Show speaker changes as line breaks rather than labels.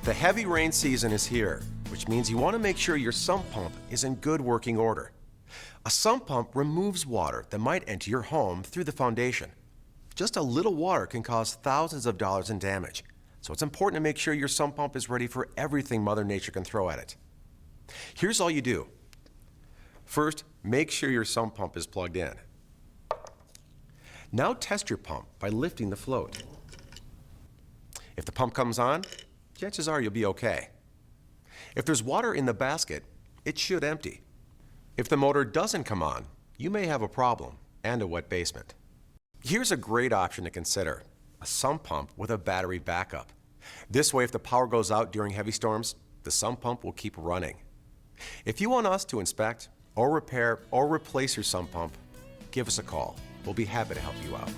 The heavy rain season is here, which means you want to make sure your sump pump is in good working order. A sump pump removes water that might enter your home through the foundation. Just a little water can cause thousands of dollars in damage, so it's important to make sure your sump pump is ready for everything Mother Nature can throw at it. Here's all you do. First, make sure your sump pump is plugged in. Now test your pump by lifting the float. If the pump comes on, chances are you'll be okay. If there's water in the basket, it should empty. If the motor doesn't come on, you may have a problem and a wet basement. Here's a great option to consider: a sump pump with a battery backup. This way, if the power goes out during heavy storms, the sump pump will keep running. If you want us to inspect or repair or replace your sump pump, give us a call. We'll be happy to help you out.